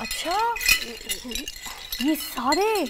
अच्छा, ये सारे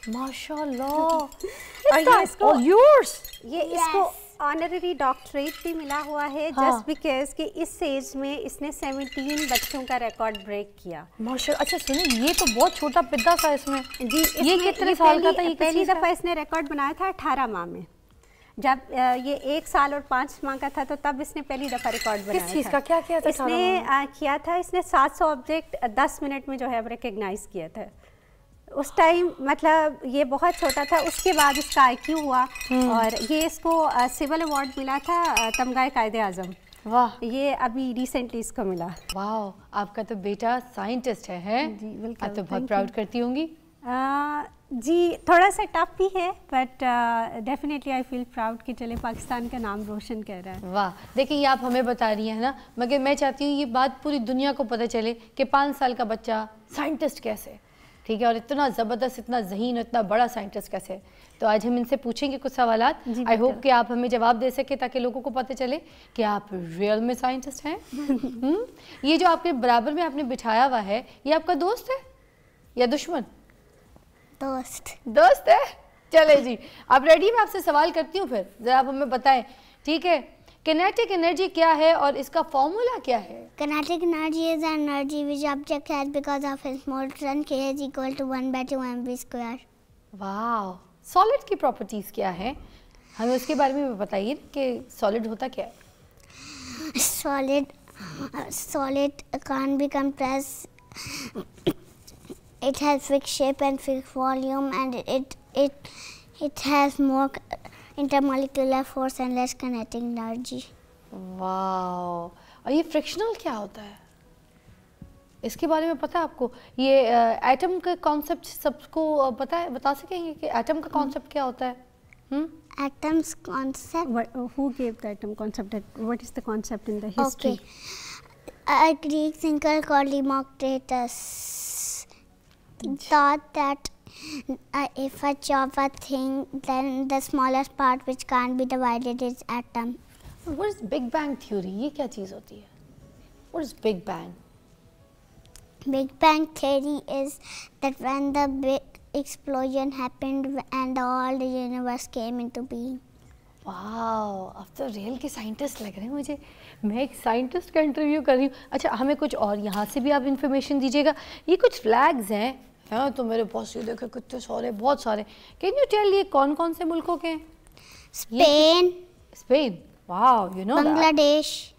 माशाल्लाह। और ये इसको all yours? ये इसको ऑनररी डॉक्टरेट भी मिला हुआ है जस्ट बिकॉज कि इस एज में इसने 17 बच्चों का रिकॉर्ड ब्रेक किया। माशाल्लाह। अच्छा सुनिए, ये तो बहुत छोटा पिद्दा सा इसमें जी, ये कितने साल का था? ये पहली दफ़ा इसने रिकॉर्ड बनाया था 18 माह में। जब ये 1 साल और 5 माह का था तो तब इसने पहली दफ़ा रिकॉर्ड बनाया। किस चीज़ का? क्या किया था? इसने किया था, इसने 700 ऑब्जेक्ट 10 मिनट में जो है रिकग्नाइज किया था। उस टाइम मतलब ये बहुत छोटा था। उसके बाद इसका IQ हुआ और ये इसको सिविल अवार्ड मिला था तमगाए कायदे आज़म। वाह, ये अभी रिसेंटली इसको मिला। वाह, आपका तो बेटा साइंटिस्ट है? जी बिल्कुल। आप तो बहुत प्राउड करती होंगी। जी थोड़ा सा टफ भी है but definitely I feel proud कि चले पाकिस्तान का नाम रोशन कर रहा है। वाह, देखिए ये आप हमें बता रही हैं ना, मगर मैं चाहती हूँ ये बात पूरी दुनिया को पता चले कि 5 साल का बच्चा साइंटिस्ट कैसे, ठीक है, और इतना ज़बरदस्त, इतना ज़हीन, इतना बड़ा साइंटिस्ट कैसे। तो आज हम इनसे पूछेंगे कुछ सवालात। आई होप कि आप हमें जवाब दे सके ताकि लोगों को पता चले कि आप रियल में साइंटिस्ट हैं। ये जो आपके बराबर में आपने बिठाया हुआ है, ये आपका दोस्त है या दुश्मन? दोस्त है। चले जी, आप रेडी? मैं आपसे सवाल करती हूँ, फिर ज़रा आप हमें बताएं, ठीक है? किनेटिक एनर्जी क्या है और इसका फॉर्मूला क्या है? Kinetic energy is energy which object has because of its motion k is equal to 1/2 mv square. वाह, सॉलिड की प्रॉपर्टीज क्या है? हमें उसके बारे में बताइए कि सॉलिड होता क्या है? Solid can't be compressed. It has fixed shape and fixed volume, and it has more intermolecular force and less kinetic energy. वाह, और ये फ्रिक्शनल क्या होता है? इसके बारे में पता है आपको? ये एटम का कॉन्सेप्ट सबको पता है? बता सकेंगे कि एटम का कॉन्सेप्ट क्या होता है? Atoms concept. Who gave the atom concept? What is the concept in the history? Okay. A Greek thinker called Democritus thought that if a Java thing, then the smallest part which can't be divided is atom. What is Big Bang theory? ये क्या चीज़ होती है? What is Big Bang? Big Bang theory is that when the big explosion happened and all the universe came into being. वाह, आप तो real के scientist लग रहे हैं मुझे। मैं एक साइंटिस्ट का इंटरव्यू कर रही हूँ। अच्छा, हमें कुछ और यहाँ से भी आप इन्फॉर्मेशन दीजिएगा। ये कुछ फ्लैग्स हैं, हाँ, तो मेरे पास ये देखो कितने सारे, बहुत सारे। कैन यू टेल ये कौन कौन से मुल्कों के हैं? स्पेन, वाह, यू नो बांग्लादेश।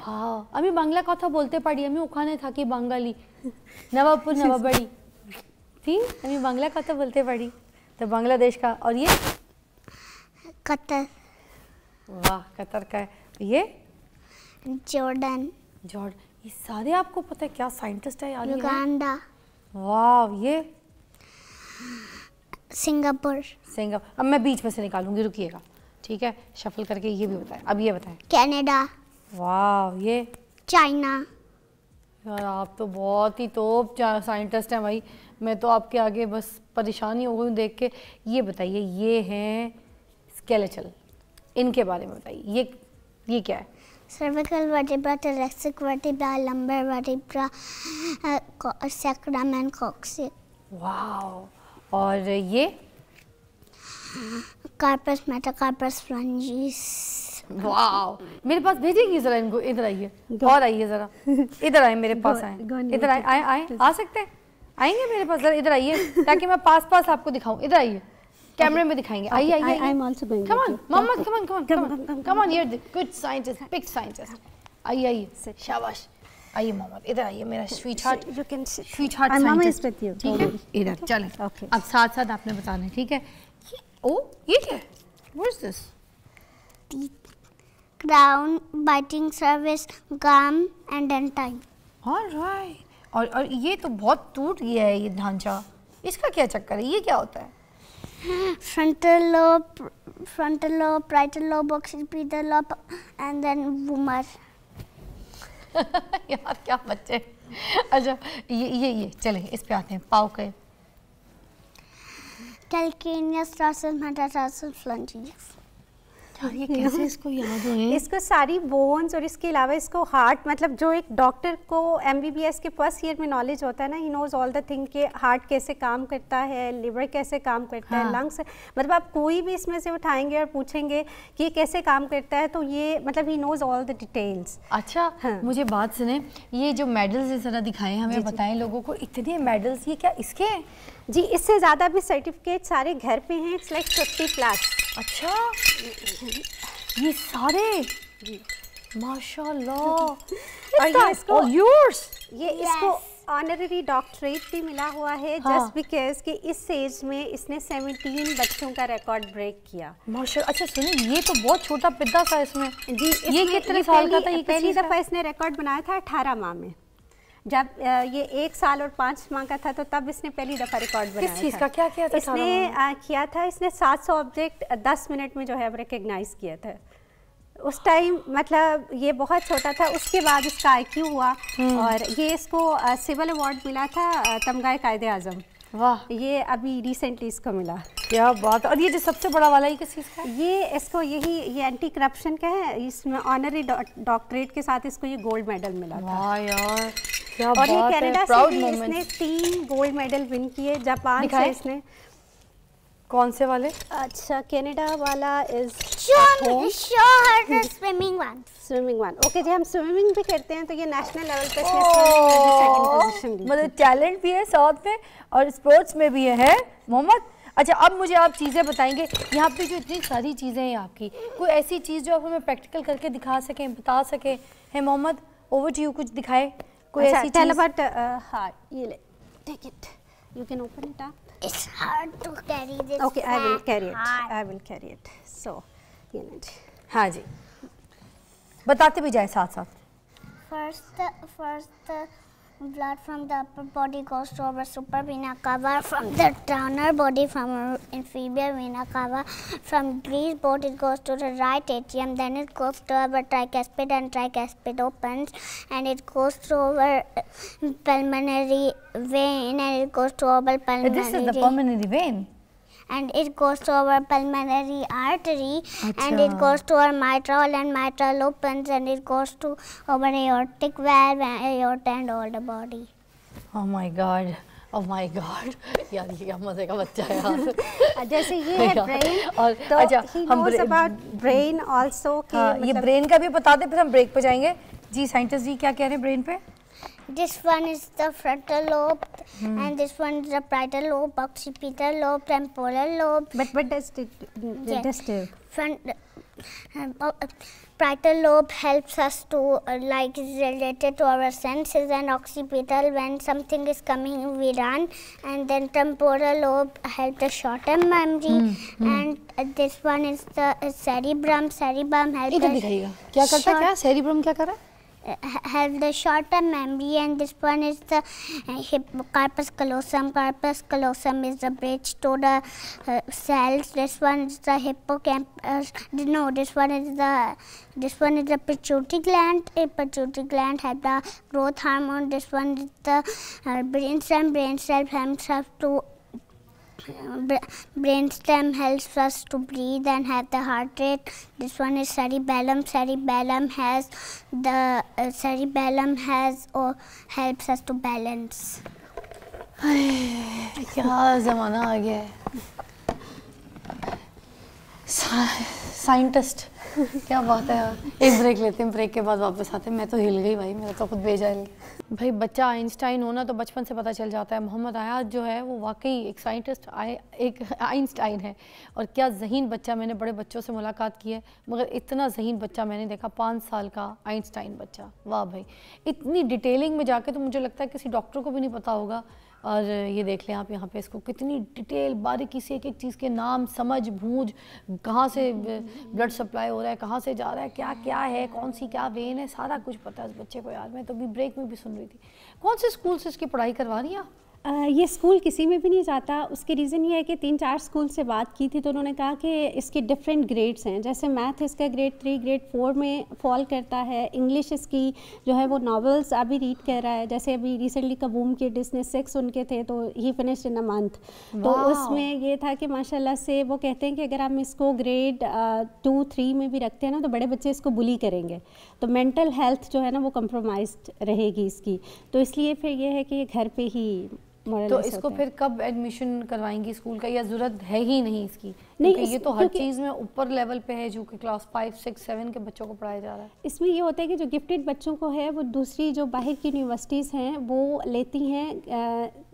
वाह, আমি বাংলা কথা বলতে পারি, আমি ওখানে থাকি, বাঙালি, নবাবপুর নবাববাড়ি, ঠিক, আমি বাংলা কথা বলতে পারি। तो बांग्लादेश का। और ये कतर। वाह, कतर का है। ये जॉर्डन। ये सारे आपको पता है? क्या साइंटिस्ट है यार। युगांडा। वाह, ये सिंगापुर। अब मैं बीच में से निकालूंगी, रुकिएगा, ठीक है? शफल करके ये भी बताएं। अब ये बताएं। कनाडा। वाह, ये चाइना। यार आप तो बहुत ही तोप साइंटिस्ट हैं भाई। मैं तो आपके आगे बस परेशानी हो गई देख के। ये बताइए, ये हैं स्केलेटल, इनके बारे में बताइए। ये क्या है? Cervical vertebra, thoracic vertebra, lumbar vertebra, sacrum and coccyx. वाह, और ये कार्पस, मेटाकार्पस, फ्लंजिस। वाह, मेरे पास भेजिएगी जरा इनको। इधर आइए, और आइए जरा, इधर आए, मेरे पास आए, इधर आए, आ सकते हैं? आएंगे मेरे पास जरा, इधर आइए ताकि मैं पास आपको दिखाऊं। इधर आइए, कैमरे में दिखाएंगे। आइए आइए, I'm also going. Come on, Mohammad, come on, you're the good scientist, big scientist. आइए, शाबाश। आइए मोहम्मद, इधर आइए, मेरा sweetheart, You can sit. Sweetheart Mama is scientist, with you. ठीक है? इधर चलें। Okay. अब साथ आपने बताना है, ठीक है? ये क्या है? What is this? Crown, biting surface, gum and dentine. All right. और ये तो बहुत टूट गया है ये ढांचा। इसका क्या चक्कर है? ये क्या होता है? Frontal lobe, parietal lobe, occipital lobe, and then vomer. यार क्या बच्चे। अच्छा, ये चले, इस पे आते हैं। पाव के Calcaneus, tarsus, metatarsus, phalanges. यार ये कैसे इसको याद हुए? इसको सारी बोन्स और इसके अलावा इसको हार्ट, मतलब जो एक डॉक्टर को MBBS के फर्स्ट ईयर में नॉलेज होता है ना, he knows all the thing कि हार्ट कैसे काम करता है, लिवर कैसे काम करता है, लंग्स, मतलब आप कोई भी इसमें से उठाएंगे और पूछेंगे कि ये कैसे काम करता है तो ये मतलब he knows all the details. अच्छा मुझे बात सुने, ये जो मेडल्स जरा दिखाएं हमें, बताएं लोगों को, इतने मेडल्स ये क्या इसके हैं? जी इससे ज़्यादा भी सर्टिफिकेट सारे घर पे हैं, इट्स लाइक 50+। अच्छा ये सारे माशाल्लाह। और ये इसको yours? ये इसको ऑनररी डॉक्टरेट भी मिला हुआ है जस्ट बिकॉज कि इस एज में इसने 17 बच्चों का रिकॉर्ड ब्रेक किया। माशाल्लाह। अच्छा सुनिए ये तो बहुत छोटा पिद्दा सा इसमें। जी ये कितने साल का था? ये पहली दफ़ा इसने रिकॉर्ड बनाया था 18 माह में, जब ये 1 साल और 5 माह का था तो तब इसने पहली दफ़ा रिकॉर्ड बनाया। किस चीज़ का क्या किया था? इसने किया था, इसने 700 ऑब्जेक्ट 10 मिनट में जो है रिकग्नाइज किया था। उस टाइम मतलब ये बहुत छोटा था, उसके बाद इसका IQ हुआ और ये इसको सिविल अवार्ड मिला था तमगाए कायदे आज़म। वाह, ये अभी रिसेंटली इसको मिला। क्या बात है। और ये जो सबसे बड़ा वाला ये किस चीज़ का है? ये इसको ये एंटी करप्शन का है, इसमें ऑनररी डॉक्टरेट के साथ इसको ये गोल्ड मेडल मिला था। वाह यार क्या और बात ये है, कनाडा प्राउड से भी मोमेंट। इसने 3 गोल्ड मेडल विन किए, जापान से इसने। कौन से वाले? अच्छा कनाडा वाला इज स्विमिंग वन। ओके जी, हम स्विमिंग भी करते हैं तो ये नेशनल लेवल पे इसने सेकंड पोजीशन ली। मतलब टैलेंट भी है साथ में और स्पोर्ट्स में भी है मोहम्मद। अच्छा अब मुझे आप चीज़ें बताएंगे, यहाँ पे जो इतनी सारी चीज़ें हैं आपकी, कोई ऐसी चीज़ जो आप हमें प्रैक्टिकल करके दिखा सकें, बता सकें? है मोहम्मद, ओवर टू यू, कुछ दिखाए कोई ऐसी टेल चीज़। अबाउट हाँ, ये ले, take it, you can open it up. It's hard to carry this. Okay, I will carry it. hard. I will carry it. So, ये लीजिए। हाँ जी, बताते भी जाए साथ साथ। First, the blood from the upper body goes to our supravena cava, from the donor body from our inferior vena cava, from grease body goes to the right atrium, then it goes to our tricuspid and tricuspid opens, and it goes to our pulmonary vein, and it goes to our pulmonary. This is the pulmonary vein. And it goes to our pulmonary artery, and it goes to our mitral, and mitral opens, and it goes to our aortic valve, and aorta, and all the body. Oh my God, oh my God, यार ये क्या मजे का बच्चा है यार। जैसे ये है ब्रेन, और तो अच्छा he knows about brain also कि हाँ, ये ब्रेन का भी बता दें फिर हम ब्रेक पे जाएंगे। जी साइंटिस्ट जी क्या कह रहे हैं ब्रेन पे? This one is the frontal lobe, and this one is the parietal lobe, occipital lobe, temporal lobe. but does it Parietal lobe helps us to like is related to our senses, and occipital when something is coming we run, and then temporal lobe helps the short-term memory, and this one is the cerebrum. Cerebrum helps इधर दिखाइएगा क्या करता है, क्या cerebrum क्या कर रहा है? have the short-term memory, and this one is the corpus callosum. Corpus callosum is the bridge to the cells. This one is the hippocampus. No, this one is the pituitary gland. A pituitary gland have the growth hormone. This one is the brainstem. Brainstem helps us to brainstem helps us to breathe and have the heart rate. This one is cerebellum. Cerebellum has or helps us to balance. क्या ज़माना आ गया है। Scientist क्या बात है यार। एक break लेते हैं, ब्रेक के बाद वापस आते हैं। मैं तो हिल गई भाई, मेरा तो खुद बेजा हिल गया। भाई बच्चा आइंस्टाइन होना तो बचपन से पता चल जाता है। मोहम्मद आयाज जो है वो वाकई एक साइंटिस्ट एक आइंस्टाइन है। और क्या ज़हीन बच्चा, मैंने बड़े बच्चों से मुलाकात की है मगर इतना ज़हीन बच्चा मैंने देखा, 5 साल का आइंस्टाइन बच्चा। वाह भाई, इतनी डिटेलिंग में जाके तो मुझे लगता है किसी डॉक्टर को भी नहीं पता होगा। और ये देख लें आप यहाँ पे इसको कितनी डिटेल बारीकी से एक एक चीज़ के नाम समझ बूझ, कहाँ से ब्लड सप्लाई हो रहा है, कहाँ से जा रहा है, क्या क्या है, कौन सी क्या वेन है, सारा कुछ पता है इस बच्चे को। यार मैं तो अभी ब्रेक में भी सुन रही थी। कौन से स्कूल से इसकी पढ़ाई करवा रही हैं? ये स्कूल किसी में भी नहीं जाता। उसके रीज़न ये है कि 3-4 स्कूल से बात की थी तो उन्होंने कहा कि इसके डिफरेंट ग्रेड्स हैं। जैसे मैथ इसका ग्रेड 3 ग्रेड 4 में फॉल करता है। इंग्लिश इसकी जो है वो नॉवेल्स अभी रीड कर रहा है। जैसे अभी रिसेंटली कबूम के डिस्ने 6 उनके थे तो ही फिनिश्ड इन अ मंथ। तो उसमें ये था कि माशाल्लाह से वो कहते हैं कि अगर हम इसको ग्रेड 2-3 में भी रखते हैं ना तो बड़े बच्चे इसको बुली करेंगे, तो मेंटल हेल्थ जो है ना वो कम्प्रोमाइज्ड रहेगी इसकी। तो इसलिए फिर ये है कि ये घर पे ही तो इसको फिर कब एडमिशन करवाएंगी स्कूल का, या ज़रूरत है ही नहीं इसकी? नहीं, ये तो हर चीज़ में ऊपर लेवल पे है जो कि क्लास 5, 6, 7 के बच्चों को पढ़ाया जा रहा है। इसमें ये होता है कि जो गिफ्टेड बच्चों को है वो दूसरी जो बाहर की यूनिवर्सिटीज़ हैं वो लेती हैं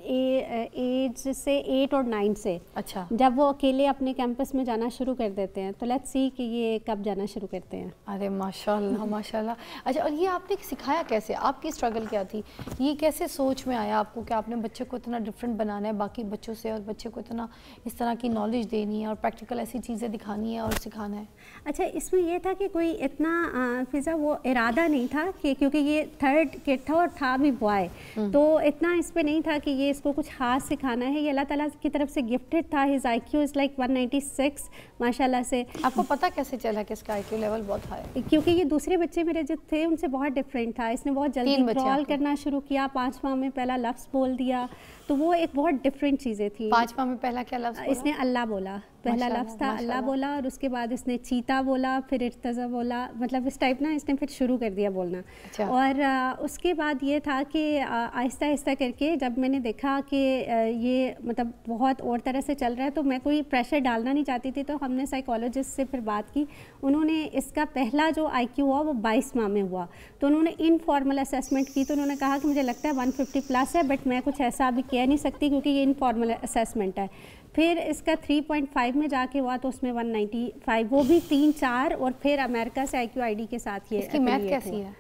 एज से 8 और 9 से। अच्छा, जब वो अकेले अपने कैंपस में जाना शुरू कर देते हैं। तो लेट्स सी कि ये कब जाना शुरू करते हैं। अरे माशाल्लाह माशाल्लाह। अच्छा, और ये आपने सिखाया कैसे? आपकी स्ट्रगल क्या थी? ये कैसे सोच में आया आपको कि आपने बच्चे को इतना डिफरेंट बनाना है बाकी बच्चों से, और बच्चे को इतना इस तरह की नॉलेज देनी है और प्रैक्टिकल ऐसी चीज़ें दिखानी है और सिखाना है? अच्छा, इसमें ये था कि कोई इतना फिज़ा वो इरादा नहीं था कि क्योंकि ये 3rd किड था और था भी बॉय, तो इतना इस पर नहीं था कि ये इसको कुछ खास सिखाना है। ये अल्लाह ताला की तरफ से गिफ्टेड था। हिज IQ इज़ लाइक 196 माशाल्लाह से। आपको पता कैसे चला कि इसका IQ लेवल बहुत हाई है? क्योंकि ये दूसरे बच्चे मेरे जो थे उनसे बहुत डिफरेंट था। इसने बहुत जल्दी क्रॉल करना शुरू किया। 5 माह में पहला लफ्ज़ बोल दिया, तो वो एक बहुत डिफरेंट चीज़ें थी। 5 माह में पहला क्या लफ्ज़ बोला? इसने अल्लाह बोला, पहला लफ्ज़ था अल्लाह बोला, और उसके बाद इसने चीता बोला, फिर इर्तज़ा बोला, मतलब इस टाइप ना इसने फिर शुरू कर दिया बोलना। अच्छा। और उसके बाद ये था कि आहिस्ता आहिस्ता करके जब मैंने देखा कि ये मतलब बहुत और तरह से चल रहा है तो मैं कोई प्रेशर डालना नहीं चाहती थी। तो हमने साइकोलॉजिस्ट से फिर बात की। उन्होंने इसका पहला जो IQ हुआ वो 22 माह में हुआ। तो उन्होंने इनफॉर्मल असेसमेंट की। तो उन्होंने कहा कि मुझे लगता है 150 प्लस है, बट मैं कुछ ऐसा अभी कह नहीं सकती क्योंकि ये इनफॉर्मल असेसमेंट है। फिर इसका 3.5 में जाके हुआ तो उसमें 195, वो भी 3-4, और फिर अमेरिका से IQ ID के साथ ये। इसकी मैथ कैसी है?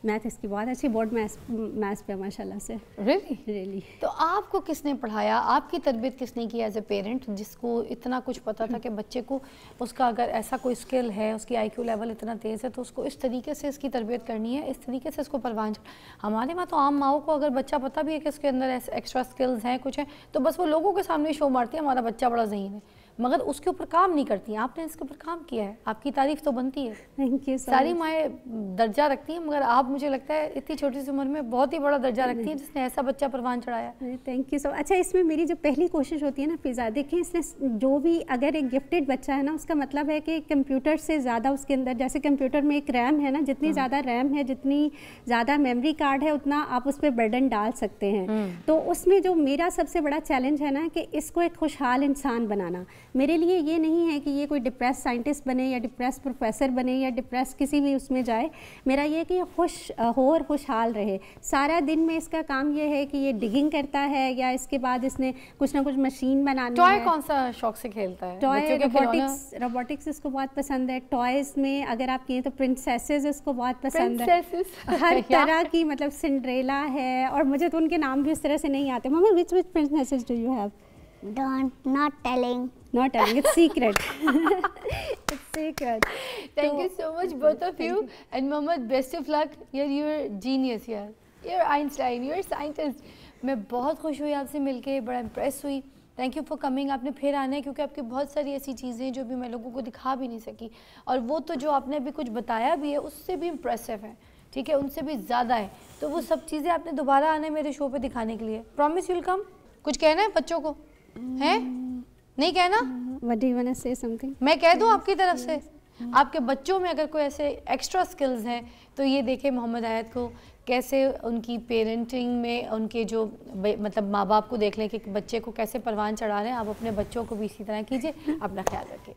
मैथ इसकी बहुत अच्छी, बोर्ड मैथ्स पे माशाल्लाह से। रियली? तो आपको किसने पढ़ाया, आपकी तरबियत किसने की एज ए पेरेंट, जिसको इतना कुछ पता था कि बच्चे को उसका अगर ऐसा कोई स्किल है, उसकी IQ लेवल इतना तेज़ है तो उसको इस तरीके से इसकी तरबियत करनी है, इस तरीके से इसको परवान। हमारे वहाँ तो आम माओ को अगर बच्चा पता भी है कि उसके अंदर एक्स्ट्रा स्किल्स हैं, कुछ हैं, तो बस वो लोगों के सामने शो मारती है हमारा बच्चा बड़ा ज़हीन है, मगर उसके ऊपर काम नहीं करती हैं। आपने इसके ऊपर काम किया है, आपकी तारीफ तो बनती है। Thank you. सारी माएँ दर्जा रखती हैं, मगर आप मुझे लगता है इतनी छोटी सी उम्र में बहुत ही बड़ा दर्जा रखती हैं जिसने ऐसा बच्चा परवान चढ़ाया। Thank you so. अच्छा, इसमें मेरी जो पहली कोशिश होती है ना फिज़ा, देखिए इसने जो भी अगर एक गिफ्टेड बच्चा है ना उसका मतलब है कि कंप्यूटर से ज़्यादा उसके अंदर, जैसे कंप्यूटर में एक रैम है ना, जितनी ज़्यादा रैम है, जितनी ज़्यादा मेमोरी कार्ड है, उतना आप उस पर बर्डन डाल सकते हैं। तो उसमें जो मेरा सबसे बड़ा चैलेंज है ना कि इसको एक खुशहाल इंसान बनाना। मेरे लिए ये नहीं है कि ये कोई डिप्रेस साइंटिस्ट बने या डिप्रेस प्रोफेसर बने या डिप्रेस किसी भी उसमें जाए। मेरा ये कि ये खुश हो और खुशहाल रहे। सारा दिन में इसका काम ये है कि ये डिगिंग करता है या इसके बाद इसने कुछ ना कुछ मशीन बनानी है। टॉय कौन सा शौक से खेलता है? टॉय, रोबोटिक्स इसको बहुत पसंद है। टॉयज़ में अगर आप कहें तो प्रिंसेसेस इसको बहुत पसंद है, हर तरह की, मतलब सिंड्रेला है, और मुझे तो उनके नाम भी उस तरह से नहीं आते। Mummy, which princesses do you have? Not telling. Not telling, it's secret. It's secret. Thank you so much both of you, and Mohammed, best of luck. You're genius यार, you're Einstein, you're scientist. मैं बहुत खुश हुई आपसे मिलके, बड़ा impress हुई। Thank you for coming. आपने फिर आना है क्योंकि आपकी बहुत सारी ऐसी चीज़ें जो भी मैं लोगों को दिखा भी नहीं सकी, और वो तो जो आपने अभी कुछ बताया भी है उससे भी इम्प्रेसिव है, ठीक है, उनसे भी ज़्यादा है। तो वो सब चीज़ें आपने दोबारा आना है मेरे शो पे दिखाने के लिए। प्रॉमिस यूल कम? कुछ कहना है बच्चों को? है नहीं कहना? What do you want to say something? मैं कह दूं आपकी तरफ से, आपके बच्चों में अगर कोई ऐसे एक्स्ट्रा स्किल्स हैं तो ये देखें मोहम्मद आयत को, कैसे उनकी पेरेंटिंग में उनके जो मतलब माँ बाप को देख लें कि बच्चे को कैसे परवान चढ़ा रहे हैं। आप अपने बच्चों को भी इसी तरह कीजिए। अपना ख्याल रखिए।